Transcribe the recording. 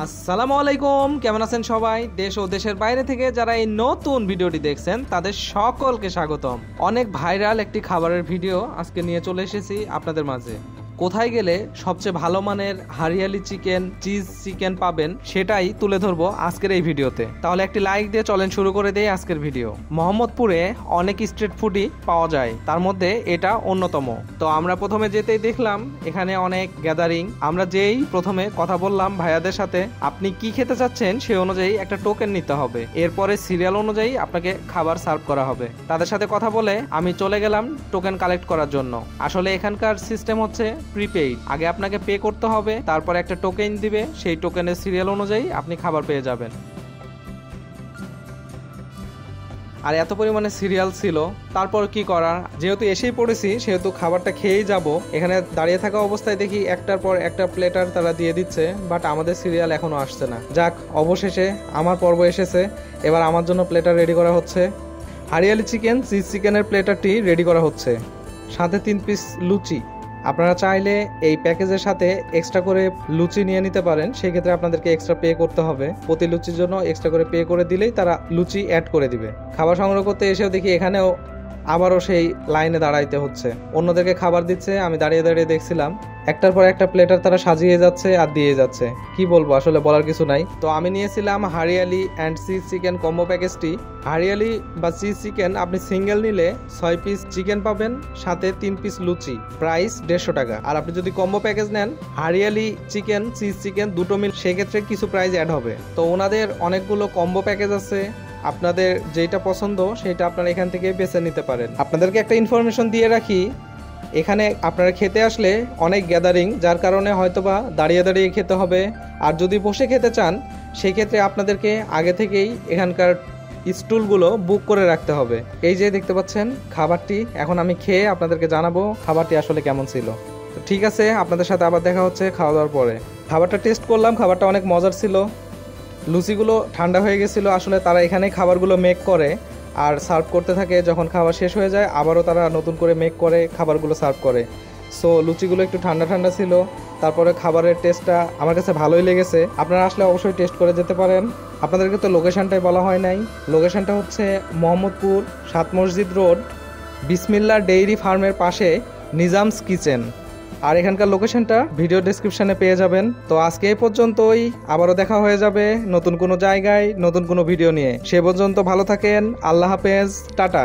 আসসালামু আলাইকুম, কেমন আছেন সবাই? দেশ ও দেশের বাইরে থেকে যারা এই নতুন ভিডিওটি দেখছেন তাদের সকলকে স্বাগতম। অনেক ভাইরাল একটি খাবারের ভিডিও আজকে নিয়ে চলে এসেছি আপনাদের মাঝে। কোথায় গেলে সবচেয়ে ভালো মানের হারিয়ালি চিকেন, চিজ চিকেন পাবেন সেটাই তুলে ধরবো আজকের এই ভিডিওতে। তাহলে একটি লাইক দিয়ে চলেন শুরু করে দেই আজকের ভিডিও। মোহাম্মদপুরে অনেক স্ট্রিট ফুডই পাওয়া যায়, তার মধ্যে এটা অন্যতম। তো আমরা প্রথমে যেতেই দেখলাম এখানে অনেক গ্যাদারিং। আমরা যেই প্রথমে কথা বললাম ভাইয়াদের সাথে, আপনি কি খেতে চাচ্ছেন সে অনুযায়ী একটা টোকেন নিতে হবে, এরপরে সিরিয়াল অনুযায়ী আপনাকে খাবার সার্ভ করা হবে। তাদের সাথে কথা বলে আমি চলে গেলাম টোকেন কালেক্ট করার জন্য। আসলে এখানকার সিস্টেম হচ্ছে প্রিপেইড, আগে আপনাকে পে করতে হবে, তারপর একটা টোকেন দিবে, সেই টোকেনের সিরিয়াল অনুযায়ী আপনি খাবার পেয়ে যাবেন। আর এত পরিমাণে সিরিয়াল ছিল, তারপর কি করার, যেহেতু এসেই পড়েছি সেহেতু খাবারটা খেয়েই যাব। এখানে দাঁড়িয়ে থাকা অবস্থায় দেখি একটার পর একটা প্লেটার তারা দিয়ে দিচ্ছে, বাট আমাদের সিরিয়াল এখনো আসছে না। যাক, অবশেষে আমার পর্ব এসেছে। এবার আমার জন্য প্লেটার রেডি করা হচ্ছে। হারিয়ালি চিকেন, চিজ চিকেনের প্লেটারটি রেডি করা হচ্ছে, সাথে 3 পিস লুচি। আপনারা চাইলে এই প্যাকেজের সাথে এক্সট্রা করে লুচি নিয়ে নিতে পারেন, সেক্ষেত্রে আপনাদেরকে এক্সট্রা পে করতে হবে। প্রতি লুচির জন্য এক্সট্রা করে পে করে দিলেই তারা লুচি অ্যাড করে দিবে। খাবার সংগ্রহ করতে এসেও দেখি এখানেও আবারও সেই লাইনে দাঁড়াইতে হচ্ছে। অন্যদেরকে খাবার দিচ্ছে, আমি দাঁড়িয়ে দাঁড়িয়ে দেখছিলাম। একটার পর একটা প্লেটার তারা সাজিয়ে যাচ্ছে আর দিয়ে যাচ্ছে। কি বলবো, আসলে বলার কিছু নাই। তো আমি নিয়েছিলাম hariyali and cheese chicken combo প্যাকেজটি। হারিয়ালি বা চিজ চিকেন আপনি সিঙ্গেল নিলে 6 পিস চিকেন পাবেন, সাথে 3 পিস লুচি, প্রাইস 150 টাকা। আর আপনি যদি কম্বো প্যাকেজ নেন, হারিয়ালি চিকেন, চিজ চিকেন দুটো মিল, সেক্ষেত্রে কিছু প্রাইস অ্যাড হবে। তো ওনাদের অনেকগুলো কম্বো প্যাকেজ আছে, আপনাদের যেটা পছন্দ সেটা আপনারা এখান থেকে বেছে নিতে পারেন। আপনাদেরকে একটা ইনফরমেশন দিয়ে রাখি, এখানে আপনারা খেতে আসলে অনেক গ্যাদারিং, যার কারণে হয়তোবা দাঁড়িয়ে দাঁড়িয়ে খেতে হবে। আর যদি বসে খেতে চান সেক্ষেত্রে আপনাদেরকে আগে থেকেই এখানকার স্টুলগুলো বুক করে রাখতে হবে। এই যে দেখতে পাচ্ছেন খাবারটি, এখন আমি খেয়ে আপনাদেরকে জানাবো খাবারটি আসলে কেমন ছিল। তো ঠিক আছে, আপনাদের সাথে আবার দেখা হচ্ছে খাওয়া দাওয়ার পরে। খাবারটা টেস্ট করলাম, খাবারটা অনেক মজার ছিল। লুচিগুলো ঠান্ডা হয়ে গেছিলো, আসলে তারা এখানেই খাবারগুলো মেক করে আর সার্ভ করতে থাকে। যখন খাবার শেষ হয়ে যায় আবারও তারা নতুন করে মেক করে খাবারগুলো সার্ভ করে। সো লুচিগুলো একটু ঠান্ডা ঠান্ডা ছিল। তারপরে খাবারের টেস্টটা আমার কাছে ভালোই লেগেছে। আপনারা আসলে অবশ্যই টেস্ট করে যেতে পারেন। আপনাদেরকে তো লোকেশনটাই বলা হয় নাই। লোকেশনটা হচ্ছে মোহাম্মদপুর 7 মসজিদ রোড, বিসমিল্লা ডেইরি ফার্মের পাশে নিজামস কিচেন। আর এখানকার লোকেশনটা ভিডিও ডেসক্রিপশনে পেয়ে যাবেন। তো আজকে এই পর্যন্তই, আবারও দেখা হয়ে যাবে নতুন কোনো জায়গায় নতুন কোনো ভিডিও নিয়ে। সে পর্যন্ত ভালো থাকেন, আল্লাহ হাফেজ, টাটা।